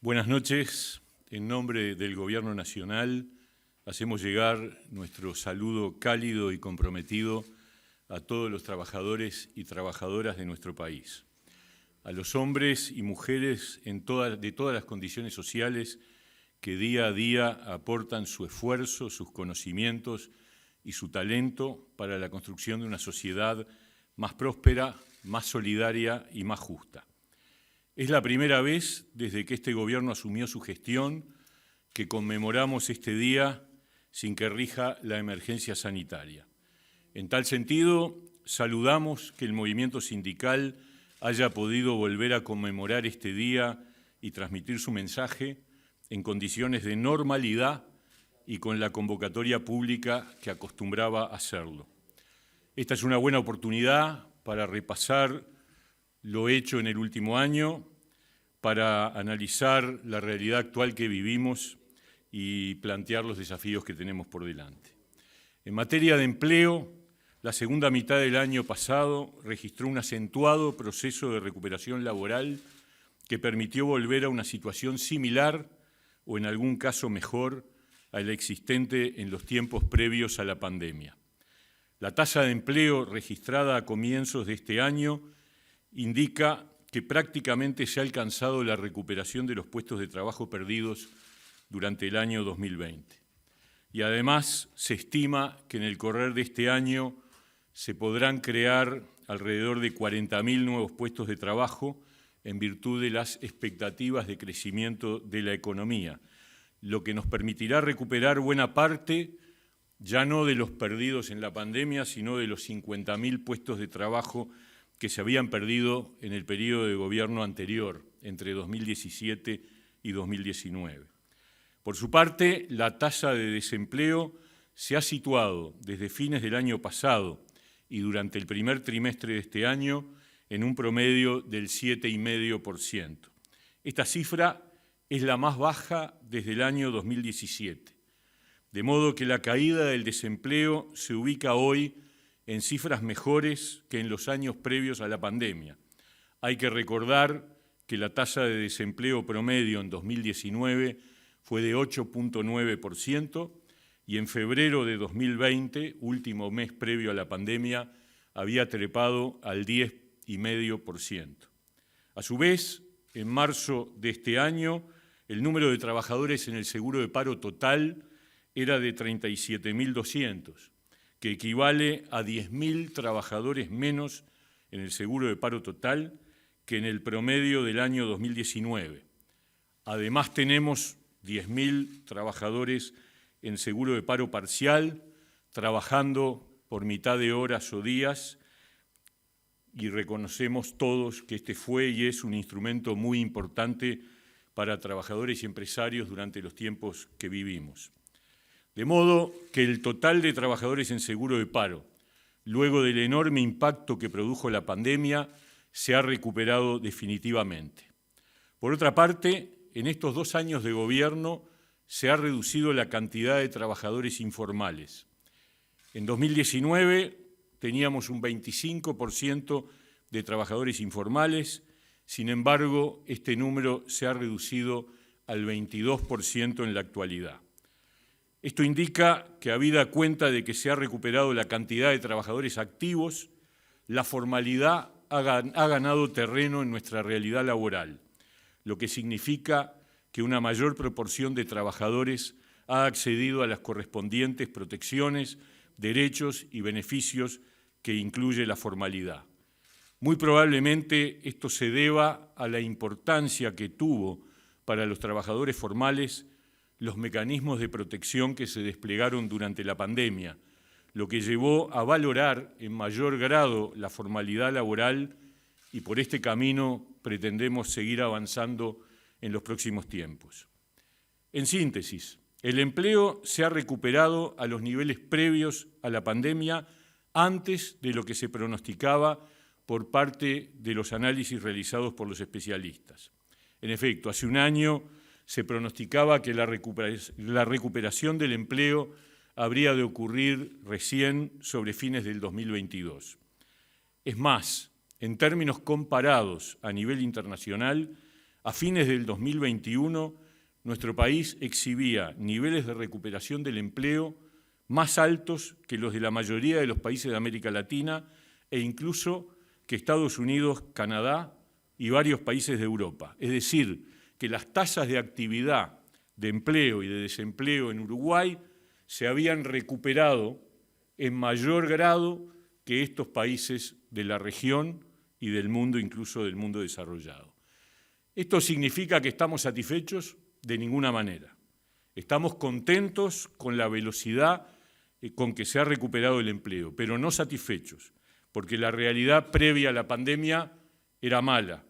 Buenas noches. En nombre del Gobierno Nacional hacemos llegar nuestro saludo cálido y comprometido a todos los trabajadores y trabajadoras de nuestro país, a los hombres y mujeres de todas las condiciones sociales que día a día aportan su esfuerzo, sus conocimientos y su talento para la construcción de una sociedad más próspera, más solidaria y más justa. Es la primera vez desde que este gobierno asumió su gestión que conmemoramos este día sin que rija la emergencia sanitaria. En tal sentido, saludamos que el movimiento sindical haya podido volver a conmemorar este día y transmitir su mensaje en condiciones de normalidad y con la convocatoria pública que acostumbraba a hacerlo. Esta es una buena oportunidad para repasar lo hecho en el último año, para analizar la realidad actual que vivimos y plantear los desafíos que tenemos por delante. En materia de empleo, la segunda mitad del año pasado registró un acentuado proceso de recuperación laboral que permitió volver a una situación similar o en algún caso mejor a la existente en los tiempos previos a la pandemia. La tasa de empleo registrada a comienzos de este año indica que prácticamente se ha alcanzado la recuperación de los puestos de trabajo perdidos durante el año 2020. Y además se estima que en el correr de este año se podrán crear alrededor de 40.000 nuevos puestos de trabajo en virtud de las expectativas de crecimiento de la economía, lo que nos permitirá recuperar buena parte, ya no de los perdidos en la pandemia, sino de los 50.000 puestos de trabajo que se habían perdido en el periodo de gobierno anterior, entre 2017 y 2019. Por su parte, la tasa de desempleo se ha situado desde fines del año pasado y durante el primer trimestre de este año en un promedio del 7,5%. Esta cifra es la más baja desde el año 2017, de modo que la caída del desempleo se ubica hoy en cifras mejores que en los años previos a la pandemia. Hay que recordar que la tasa de desempleo promedio en 2019 fue de 8,9% y en febrero de 2020, último mes previo a la pandemia, había trepado al 10,5%. A su vez, en marzo de este año, el número de trabajadores en el seguro de paro total era de 37.200, que equivale a 10.000 trabajadores menos en el seguro de paro total que en el promedio del año 2019. Además, tenemos 10.000 trabajadores en seguro de paro parcial, trabajando por mitad de horas o días, y reconocemos todos que este fue y es un instrumento muy importante para trabajadores y empresarios durante los tiempos que vivimos. De modo que el total de trabajadores en seguro de paro, luego del enorme impacto que produjo la pandemia, se ha recuperado definitivamente. Por otra parte, en estos 2 años de gobierno se ha reducido la cantidad de trabajadores informales. En 2019 teníamos un 25% de trabajadores informales, sin embargo, este número se ha reducido al 22% en la actualidad. Esto indica que, habida cuenta de que se ha recuperado la cantidad de trabajadores activos, la formalidad ha ganado terreno en nuestra realidad laboral, lo que significa que una mayor proporción de trabajadores ha accedido a las correspondientes protecciones, derechos y beneficios que incluye la formalidad. Muy probablemente esto se deba a la importancia que tuvo para los trabajadores formales los mecanismos de protección que se desplegaron durante la pandemia, lo que llevó a valorar en mayor grado la formalidad laboral y por este camino pretendemos seguir avanzando en los próximos tiempos. En síntesis, el empleo se ha recuperado a los niveles previos a la pandemia antes de lo que se pronosticaba por parte de los análisis realizados por los especialistas. En efecto, hace un año se pronosticaba que la recuperación del empleo habría de ocurrir recién sobre fines del 2022. Es más, en términos comparados a nivel internacional, a fines del 2021, nuestro país exhibía niveles de recuperación del empleo más altos que los de la mayoría de los países de América Latina e incluso que Estados Unidos, Canadá y varios países de Europa. Es decir, que las tasas de actividad, de empleo y de desempleo en Uruguay se habían recuperado en mayor grado que estos países de la región y del mundo, incluso del mundo desarrollado. ¿Esto significa que estamos satisfechos? De ninguna manera. Estamos contentos con la velocidad con que se ha recuperado el empleo, pero no satisfechos, porque la realidad previa a la pandemia era mala.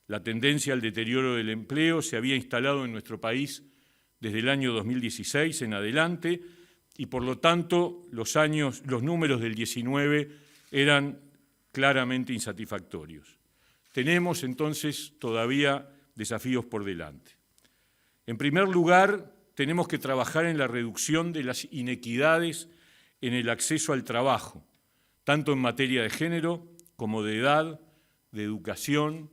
La tendencia al deterioro del empleo se había instalado en nuestro país desde el año 2016 en adelante y, por lo tanto, los números del 19 eran claramente insatisfactorios. Tenemos, entonces, todavía desafíos por delante. En primer lugar, tenemos que trabajar en la reducción de las inequidades en el acceso al trabajo, tanto en materia de género como de edad, de educación,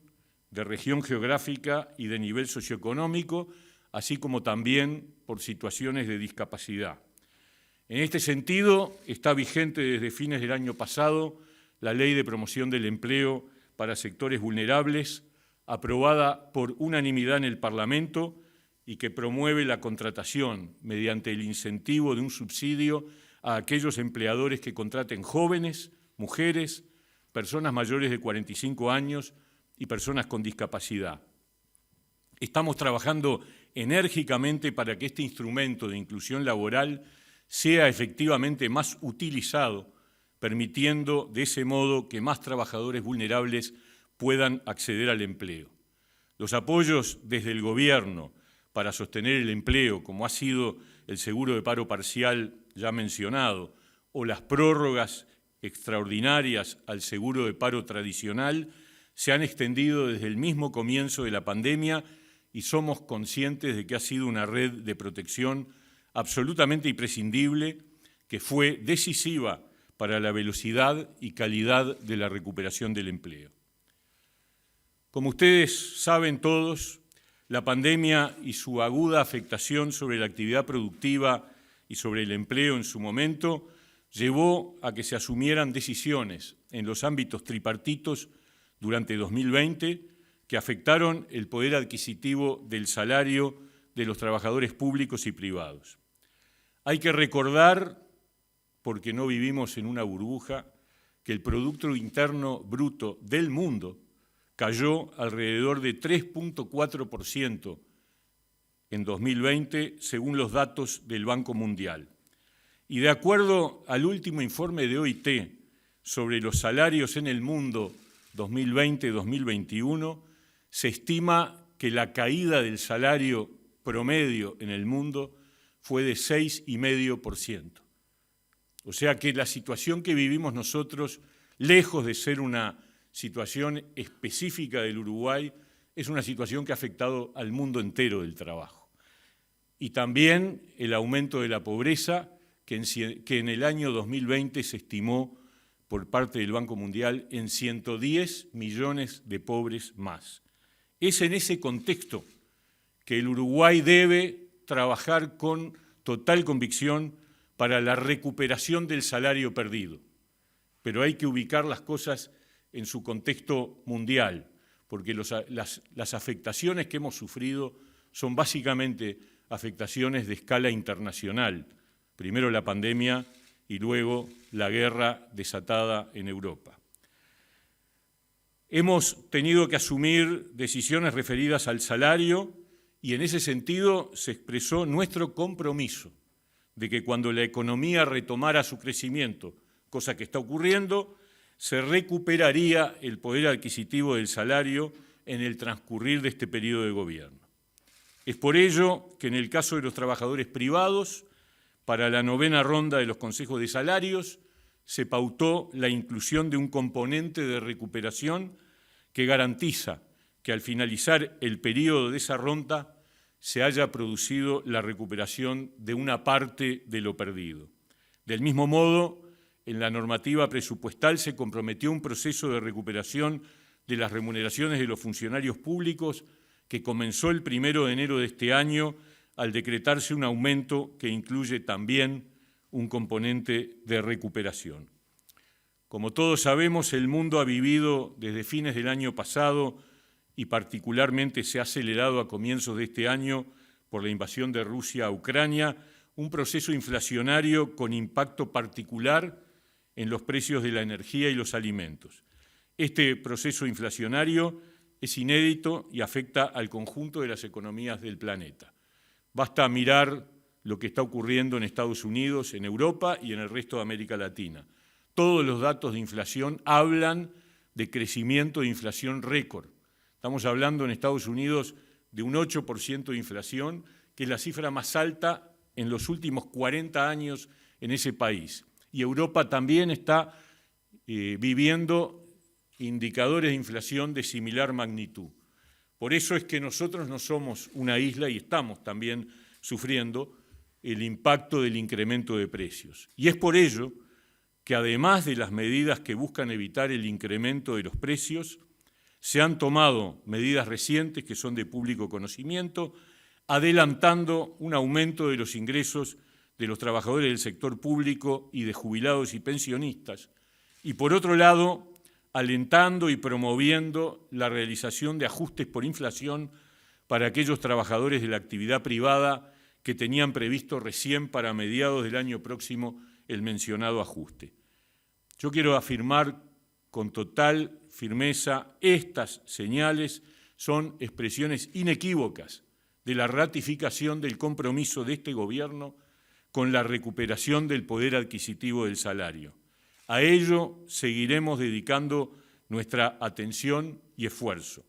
de región geográfica y de nivel socioeconómico, así como también por situaciones de discapacidad. En este sentido, está vigente desde fines del año pasado la Ley de Promoción del Empleo para Sectores Vulnerables, aprobada por unanimidad en el Parlamento y que promueve la contratación mediante el incentivo de un subsidio a aquellos empleadores que contraten jóvenes, mujeres, personas mayores de 45 años y personas con discapacidad. Estamos trabajando enérgicamente para que este instrumento de inclusión laboral sea efectivamente más utilizado, permitiendo de ese modo que más trabajadores vulnerables puedan acceder al empleo. Los apoyos desde el Gobierno para sostener el empleo, como ha sido el seguro de paro parcial ya mencionado, o las prórrogas extraordinarias al seguro de paro tradicional, se han extendido desde el mismo comienzo de la pandemia y somos conscientes de que ha sido una red de protección absolutamente imprescindible que fue decisiva para la velocidad y calidad de la recuperación del empleo. Como ustedes saben todos, la pandemia y su aguda afectación sobre la actividad productiva y sobre el empleo en su momento llevó a que se asumieran decisiones en los ámbitos tripartitos durante 2020 que afectaron el poder adquisitivo del salario de los trabajadores públicos y privados. Hay que recordar, porque no vivimos en una burbuja, que el Producto Interno Bruto del mundo cayó alrededor de 3.4% en 2020, según los datos del Banco Mundial. Y de acuerdo al último informe de OIT sobre los salarios en el mundo 2020-2021, se estima que la caída del salario promedio en el mundo fue de 6,5%. O sea que la situación que vivimos nosotros, lejos de ser una situación específica del Uruguay, es una situación que ha afectado al mundo entero del trabajo. Y también el aumento de la pobreza, que en el año 2020 se estimó por parte del Banco Mundial en 110 millones de pobres más. Es en ese contexto que el Uruguay debe trabajar con total convicción para la recuperación del salario perdido. Pero hay que ubicar las cosas en su contexto mundial, porque las afectaciones que hemos sufrido son básicamente afectaciones de escala internacional. Primero la pandemia y luego la guerra desatada en Europa. Hemos tenido que asumir decisiones referidas al salario y en ese sentido se expresó nuestro compromiso de que cuando la economía retomara su crecimiento, cosa que está ocurriendo, se recuperaría el poder adquisitivo del salario en el transcurrir de este periodo de gobierno. Es por ello que en el caso de los trabajadores privados, para la 9ª ronda de los consejos de salarios, se pautó la inclusión de un componente de recuperación que garantiza que al finalizar el periodo de esa ronda se haya producido la recuperación de una parte de lo perdido. Del mismo modo, en la normativa presupuestal se comprometió un proceso de recuperación de las remuneraciones de los funcionarios públicos que comenzó el 1 de enero de este año al decretarse un aumento que incluye también un componente de recuperación. Como todos sabemos, el mundo ha vivido desde fines del año pasado y particularmente se ha acelerado a comienzos de este año por la invasión de Rusia a Ucrania, un proceso inflacionario con impacto particular en los precios de la energía y los alimentos. Este proceso inflacionario es inédito y afecta al conjunto de las economías del planeta. Basta mirar lo que está ocurriendo en Estados Unidos, en Europa y en el resto de América Latina. Todos los datos de inflación hablan de crecimiento de inflación récord. Estamos hablando en Estados Unidos de un 8% de inflación, que es la cifra más alta en los últimos 40 años en ese país. Y Europa también está viviendo indicadores de inflación de similar magnitud. Por eso es que nosotros no somos una isla y estamos también sufriendo el impacto del incremento de precios. Y es por ello que además de las medidas que buscan evitar el incremento de los precios, se han tomado medidas recientes que son de público conocimiento, adelantando un aumento de los ingresos de los trabajadores del sector público y de jubilados y pensionistas, y por otro lado, alentando y promoviendo la realización de ajustes por inflación para aquellos trabajadores de la actividad privada que tenían previsto recién para mediados del año próximo el mencionado ajuste. Yo quiero afirmar con total firmeza, estas señales son expresiones inequívocas de la ratificación del compromiso de este gobierno con la recuperación del poder adquisitivo del salario. A ello seguiremos dedicando nuestra atención y esfuerzo.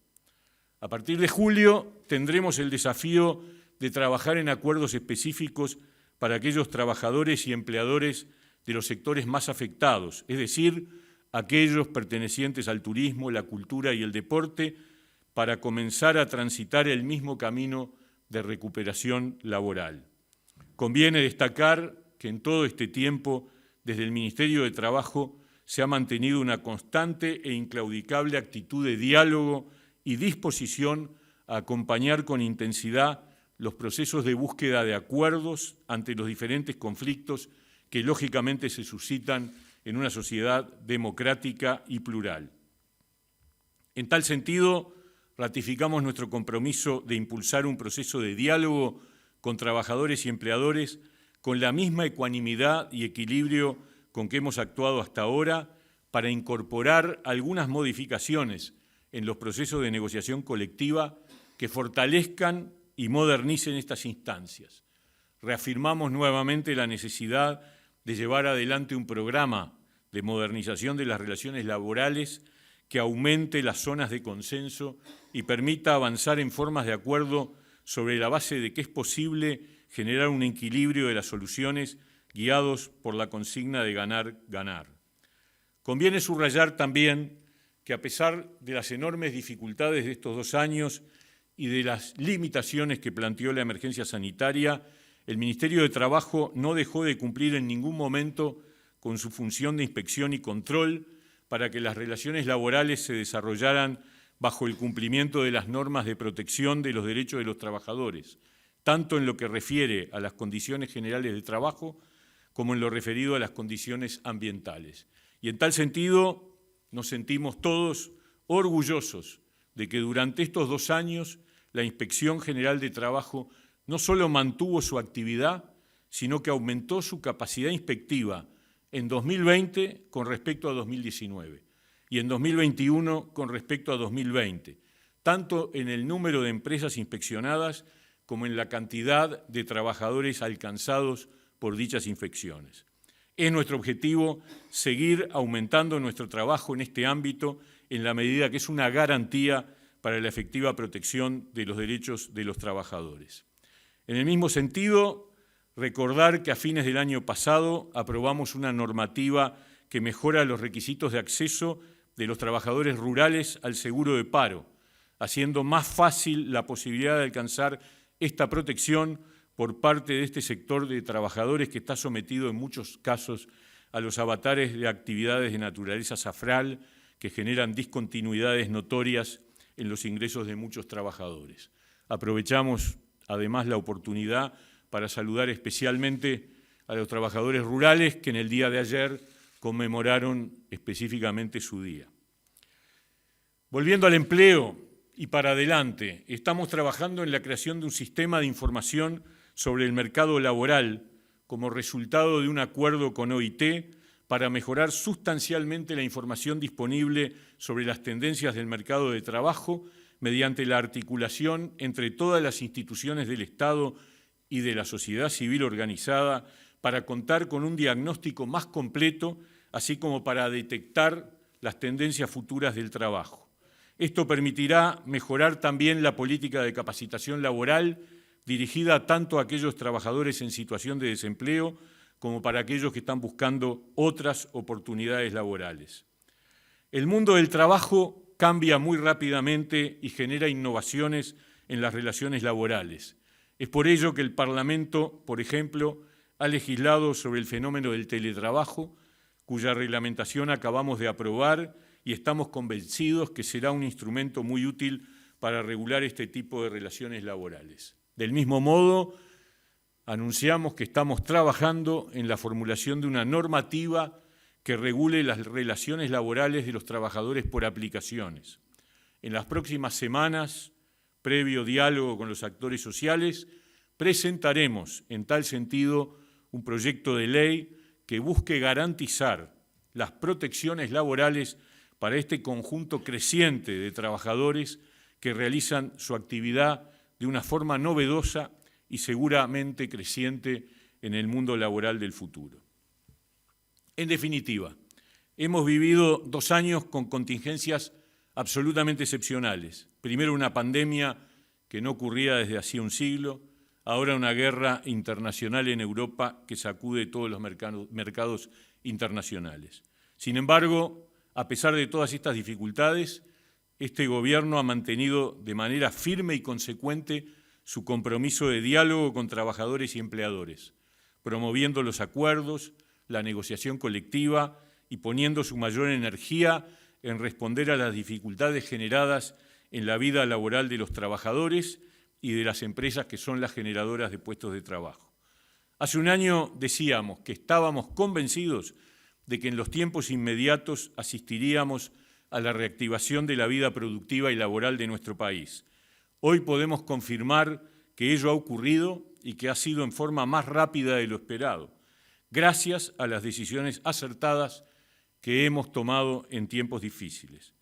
A partir de julio tendremos el desafío de trabajar en acuerdos específicos para aquellos trabajadores y empleadores de los sectores más afectados, es decir, aquellos pertenecientes al turismo, la cultura y el deporte, para comenzar a transitar el mismo camino de recuperación laboral. Conviene destacar que en todo este tiempo, desde el Ministerio de Trabajo, se ha mantenido una constante e inclaudicable actitud de diálogo y disposición a acompañar con intensidad los procesos de búsqueda de acuerdos ante los diferentes conflictos que lógicamente se suscitan en una sociedad democrática y plural. En tal sentido, ratificamos nuestro compromiso de impulsar un proceso de diálogo con trabajadores y empleadores con la misma ecuanimidad y equilibrio con que hemos actuado hasta ahora para incorporar algunas modificaciones en los procesos de negociación colectiva que fortalezcan y modernicen estas instancias. Reafirmamos nuevamente la necesidad de llevar adelante un programa de modernización de las relaciones laborales que aumente las zonas de consenso y permita avanzar en formas de acuerdo sobre la base de que es posible generar un equilibrio de las soluciones guiados por la consigna de ganar-ganar. Conviene subrayar también que a pesar de las enormes dificultades de estos 2 años y de las limitaciones que planteó la emergencia sanitaria, el Ministerio de Trabajo no dejó de cumplir en ningún momento con su función de inspección y control para que las relaciones laborales se desarrollaran bajo el cumplimiento de las normas de protección de los derechos de los trabajadores, tanto en lo que refiere a las condiciones generales de trabajo como en lo referido a las condiciones ambientales. Y en tal sentido nos sentimos todos orgullosos de que durante estos 2 años la Inspección General de Trabajo no solo mantuvo su actividad, sino que aumentó su capacidad inspectiva en 2020 con respecto a 2019 y en 2021 con respecto a 2020, tanto en el número de empresas inspeccionadas como en la cantidad de trabajadores alcanzados por dichas inspecciones. Es nuestro objetivo seguir aumentando nuestro trabajo en este ámbito en la medida que es una garantía para la efectiva protección de los derechos de los trabajadores. En el mismo sentido, recordar que a fines del año pasado aprobamos una normativa que mejora los requisitos de acceso de los trabajadores rurales al seguro de paro, haciendo más fácil la posibilidad de alcanzar esta protección por parte de este sector de trabajadores que está sometido en muchos casos a los avatares de actividades de naturaleza safral que generan discontinuidades notorias en los ingresos de muchos trabajadores. Aprovechamos además la oportunidad para saludar especialmente a los trabajadores rurales que en el día de ayer conmemoraron específicamente su día. Volviendo al empleo y para adelante, estamos trabajando en la creación de un sistema de información sobre el mercado laboral como resultado de un acuerdo con OIT para mejorar sustancialmente la información disponible sobre las tendencias del mercado de trabajo mediante la articulación entre todas las instituciones del Estado y de la sociedad civil organizada para contar con un diagnóstico más completo, así como para detectar las tendencias futuras del trabajo. Esto permitirá mejorar también la política de capacitación laboral dirigida tanto a aquellos trabajadores en situación de desempleo como para aquellos que están buscando otras oportunidades laborales. El mundo del trabajo cambia muy rápidamente y genera innovaciones en las relaciones laborales. Es por ello que el Parlamento, por ejemplo, ha legislado sobre el fenómeno del teletrabajo, cuya reglamentación acabamos de aprobar y estamos convencidos que será un instrumento muy útil para regular este tipo de relaciones laborales. Del mismo modo, anunciamos que estamos trabajando en la formulación de una normativa que regule las relaciones laborales de los trabajadores por aplicaciones. En las próximas semanas, previo diálogo con los actores sociales, presentaremos en tal sentido un proyecto de ley que busque garantizar las protecciones laborales para este conjunto creciente de trabajadores que realizan su actividad de una forma novedosa y seguramente creciente en el mundo laboral del futuro. En definitiva, hemos vivido 2 años con contingencias absolutamente excepcionales. Primero una pandemia que no ocurría desde hacía un siglo, ahora una guerra internacional en Europa que sacude todos los mercados internacionales. Sin embargo, a pesar de todas estas dificultades, este gobierno ha mantenido de manera firme y consecuente su compromiso de diálogo con trabajadores y empleadores, promoviendo los acuerdos, la negociación colectiva y poniendo su mayor energía en responder a las dificultades generadas en la vida laboral de los trabajadores y de las empresas que son las generadoras de puestos de trabajo. Hace un año decíamos que estábamos convencidos de que en los tiempos inmediatos asistiríamos a la reactivación de la vida productiva y laboral de nuestro país. Hoy podemos confirmar que ello ha ocurrido y que ha sido en forma más rápida de lo esperado, gracias a las decisiones acertadas que hemos tomado en tiempos difíciles.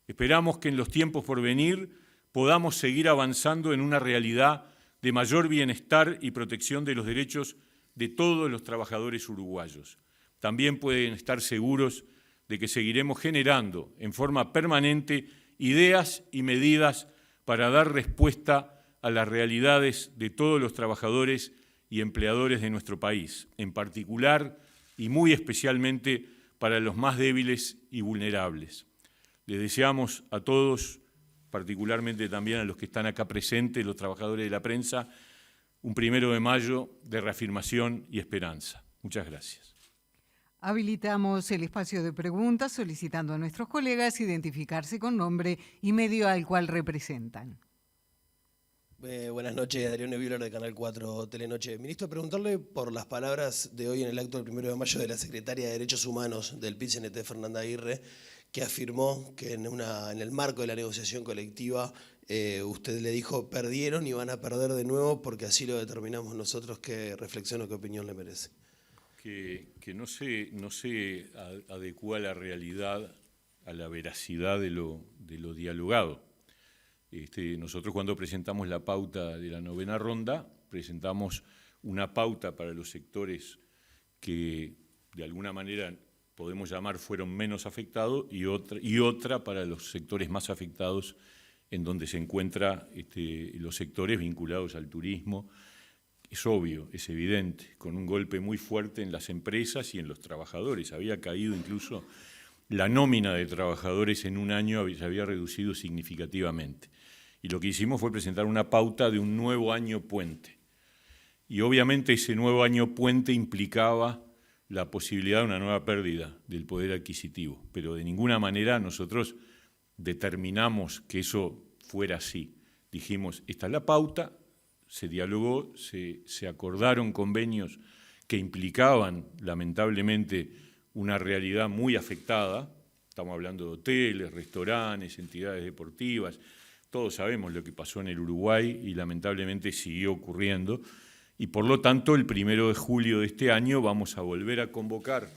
Esperamos que en los tiempos por venir podamos seguir avanzando en una realidad de mayor bienestar y protección de los derechos de todos los trabajadores uruguayos. También pueden estar seguros de que seguiremos generando en forma permanente ideas y medidas para dar respuesta a las realidades de todos los trabajadores y empleadores de nuestro país, en particular y muy especialmente para los más débiles y vulnerables. Les deseamos a todos, particularmente también a los que están acá presentes, los trabajadores de la prensa, un 1 de mayo de reafirmación y esperanza. Muchas gracias. Habilitamos el espacio de preguntas solicitando a nuestros colegas identificarse con nombre y medio al cual representan. Buenas noches, Adrián Willer de Canal 4 Telenoche. Ministro, preguntarle por las palabras de hoy en el acto del 1 de mayo de la Secretaria de Derechos Humanos del PIT-CNT, Fernanda Aguirre, que afirmó que en el marco de la negociación colectiva usted le dijo perdieron y van a perder de nuevo porque así lo determinamos nosotros. ¿Qué reflexión o qué opinión le merece? Que no se adecua la realidad a la veracidad de lo dialogado. Nosotros cuando presentamos la pauta de la 9ª ronda, presentamos una pauta para los sectores que de alguna manera podemos llamar fueron menos afectados y otra para los sectores más afectados en donde se encuentran los sectores vinculados al turismo. Es obvio, es evidente, con un golpe muy fuerte en las empresas y en los trabajadores. Había caído incluso la nómina de trabajadores en un año, se había reducido significativamente. Y lo que hicimos fue presentar una pauta de un nuevo año puente. Y obviamente ese nuevo año puente implicaba la posibilidad de una nueva pérdida del poder adquisitivo, pero de ninguna manera nosotros determinamos que eso fuera así. Dijimos, esta es la pauta, se dialogó, se acordaron convenios que implicaban, lamentablemente, una realidad muy afectada. Estamos hablando de hoteles, restaurantes, entidades deportivas. Todos sabemos lo que pasó en el Uruguay y lamentablemente siguió ocurriendo. Y por lo tanto, el 1 de julio de este año vamos a volver a convocar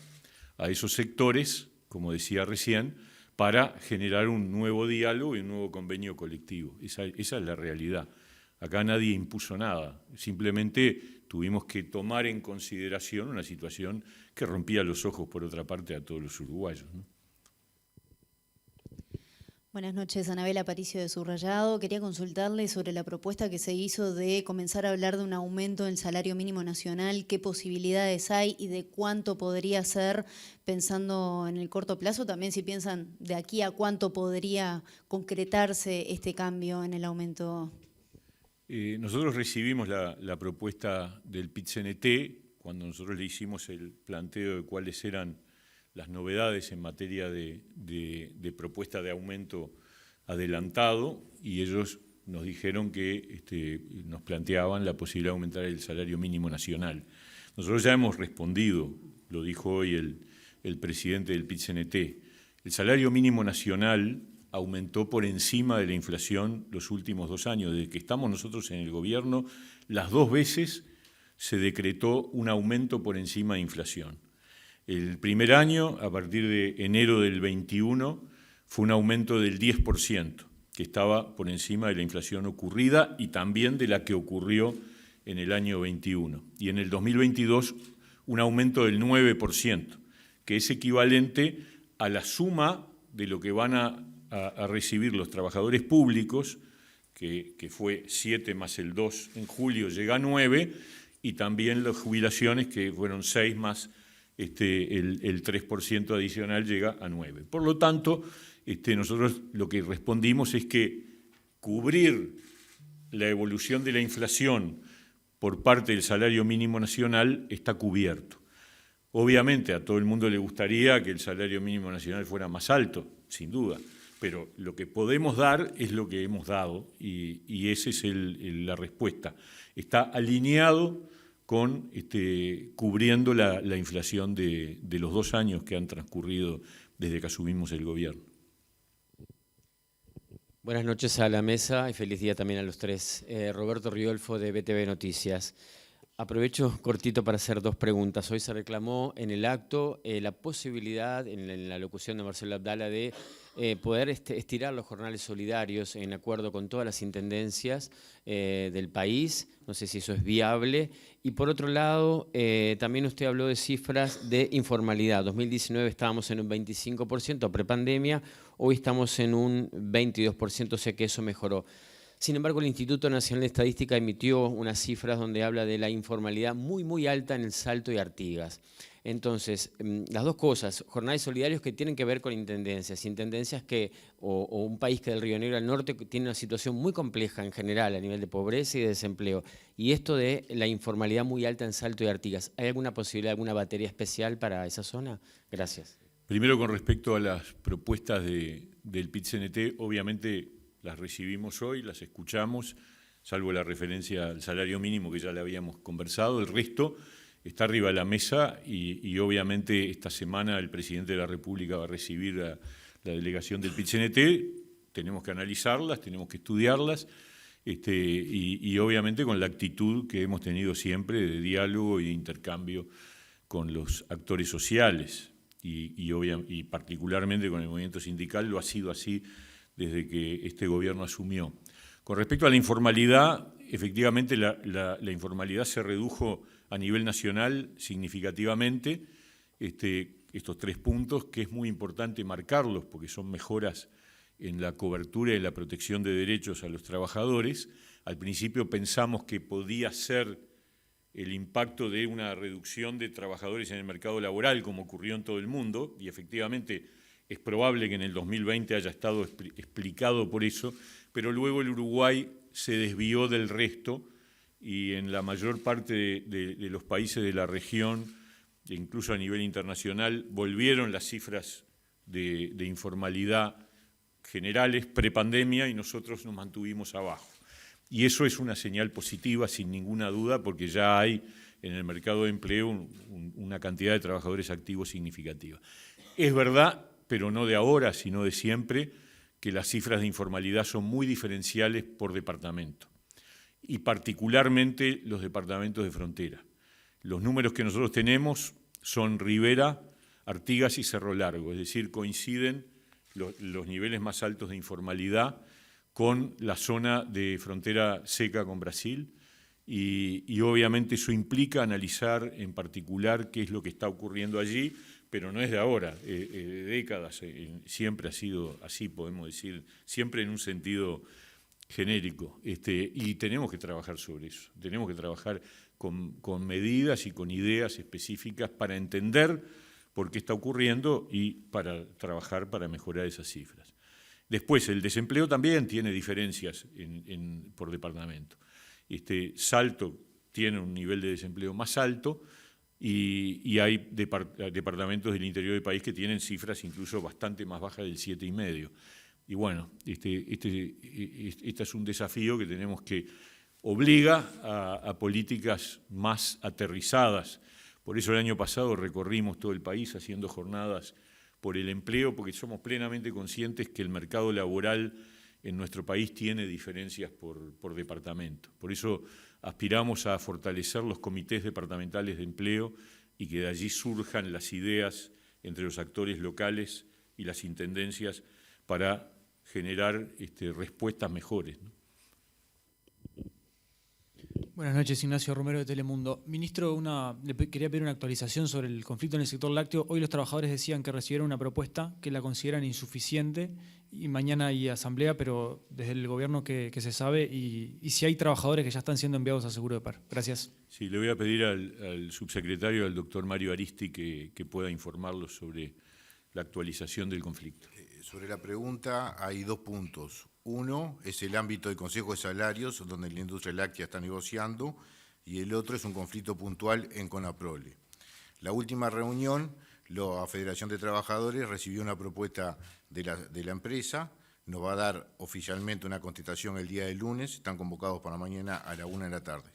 a esos sectores, como decía recién, para generar un nuevo diálogo y un nuevo convenio colectivo. Esa es la realidad. Acá nadie impuso nada, simplemente tuvimos que tomar en consideración una situación que rompía los ojos, por otra parte, a todos los uruguayos, ¿no? Buenas noches, Anabela Aparicio de Subrayado. Quería consultarle sobre la propuesta que se hizo de comenzar a hablar de un aumento del salario mínimo nacional, qué posibilidades hay y de cuánto podría ser, pensando en el corto plazo, también si piensan de aquí a cuánto podría concretarse este cambio en el aumento. Nosotros recibimos la propuesta del PIT-CNT cuando nosotros le hicimos el planteo de cuáles eran las novedades en materia de propuesta de aumento adelantado, y ellos nos dijeron que nos planteaban la posibilidad de aumentar el salario mínimo nacional. Nosotros ya hemos respondido, lo dijo hoy el presidente del PIT-CNT, el salario mínimo nacional aumentó por encima de la inflación los últimos 2 años. Desde que estamos nosotros en el gobierno, las 2 veces se decretó un aumento por encima de inflación. El primer año, a partir de enero del 21, fue un aumento del 10%, que estaba por encima de la inflación ocurrida y también de la que ocurrió en el año 21. Y en el 2022, un aumento del 9%, que es equivalente a la suma de lo que van a recibir los trabajadores públicos, que fue 7 más el 2 en julio, llega a 9, y también las jubilaciones, que fueron 6 más el 3% adicional, llega a 9. Por lo tanto, nosotros lo que respondimos es que cubrir la evolución de la inflación por parte del salario mínimo nacional está cubierto. Obviamente a todo el mundo le gustaría que el salario mínimo nacional fuera más alto, sin duda, pero lo que podemos dar es lo que hemos dado y esa es la respuesta. Está alineado con cubriendo la inflación de los 2 años que han transcurrido desde que asumimos el gobierno. Buenas noches a la mesa y feliz día también a los tres. Roberto Riolfo de BTV Noticias. Aprovecho cortito para hacer 2 preguntas. Hoy se reclamó en el acto la posibilidad, en la locución de Marcelo Abdala, de poder estirar los jornales solidarios en acuerdo con todas las intendencias del país. No sé si eso es viable. Y por otro lado, también usted habló de cifras de informalidad. 2019 estábamos en un 25% prepandemia, hoy estamos en un 22%, o sea que eso mejoró. Sin embargo, el Instituto Nacional de Estadística emitió unas cifras donde habla de la informalidad muy, muy alta en el Salto y Artigas. Entonces, las 2 cosas, jornales solidarios que tienen que ver con intendencias que, o un país que del Río Negro al norte tiene una situación muy compleja en general a nivel de pobreza y de desempleo. Y esto de la informalidad muy alta en Salto y Artigas, ¿hay alguna posibilidad, alguna batería especial para esa zona? Gracias. Primero, con respecto a las propuestas del PIT-CNT, obviamente las recibimos hoy, las escuchamos, salvo la referencia al salario mínimo que ya le habíamos conversado. El resto está arriba de la mesa y obviamente esta semana el presidente de la República va a recibir a la delegación del PIT-CNT. Tenemos que analizarlas, tenemos que estudiarlas y obviamente con la actitud que hemos tenido siempre de diálogo y de intercambio con los actores sociales y particularmente con el movimiento sindical. Lo ha sido así desde que este gobierno asumió. Con respecto a la informalidad, efectivamente la informalidad se redujo a nivel nacional significativamente. Estos 3 puntos, que es muy importante marcarlos porque son mejoras en la cobertura y en la protección de derechos a los trabajadores. Al principio pensamos que podía ser el impacto de una reducción de trabajadores en el mercado laboral, como ocurrió en todo el mundo, y efectivamente es probable que en el 2020 haya estado explicado por eso, pero luego el Uruguay se desvió del resto y en la mayor parte de los países de la región, incluso a nivel internacional, volvieron las cifras de informalidad generales prepandemia y nosotros nos mantuvimos abajo. Y eso es una señal positiva, sin ninguna duda, porque ya hay en el mercado de empleo una cantidad de trabajadores activos significativa. Es verdad, pero no de ahora, sino de siempre, que las cifras de informalidad son muy diferenciales por departamento, y particularmente los departamentos de frontera. Los números que nosotros tenemos son Rivera, Artigas y Cerro Largo, es decir, coinciden los niveles más altos de informalidad con la zona de frontera seca con Brasil, y obviamente eso implica analizar en particular qué es lo que está ocurriendo allí, pero no es de ahora, de décadas, siempre ha sido así, podemos decir, siempre en un sentido genérico, y tenemos que trabajar sobre eso, tenemos que trabajar con medidas y con ideas específicas para entender por qué está ocurriendo y para trabajar para mejorar esas cifras. Después, el desempleo también tiene diferencias por departamento. Salto tiene un nivel de desempleo más alto y hay departamentos del interior del país que tienen cifras incluso bastante más bajas del 7,5. Y bueno, este es un desafío que tenemos que obliga a políticas más aterrizadas. Por eso el año pasado recorrimos todo el país haciendo jornadas por el empleo, porque somos plenamente conscientes que el mercado laboral en nuestro país tiene diferencias por departamento. Por eso aspiramos a fortalecer los comités departamentales de empleo y que de allí surjan las ideas entre los actores locales y las intendencias para generar respuestas mejores, ¿no? Buenas noches, Ignacio Romero de Telemundo. Ministro, le quería pedir una actualización sobre el conflicto en el sector lácteo. Hoy los trabajadores decían que recibieron una propuesta que la consideran insuficiente y mañana hay asamblea, pero desde el gobierno que se sabe y si hay trabajadores que ya están siendo enviados a seguro de paro. Gracias. Sí, le voy a pedir al subsecretario, al doctor Mario Aristi, que pueda informarlos sobre la actualización del conflicto. Sobre la pregunta hay 2 puntos. Uno es el ámbito del Consejo de Salarios, donde la industria láctea está negociando, y el otro es un conflicto puntual en CONAPROLE. La última reunión, la Federación de Trabajadores recibió una propuesta de la empresa, nos va a dar oficialmente una contestación el día del lunes, están convocados para mañana a la 1 de la tarde.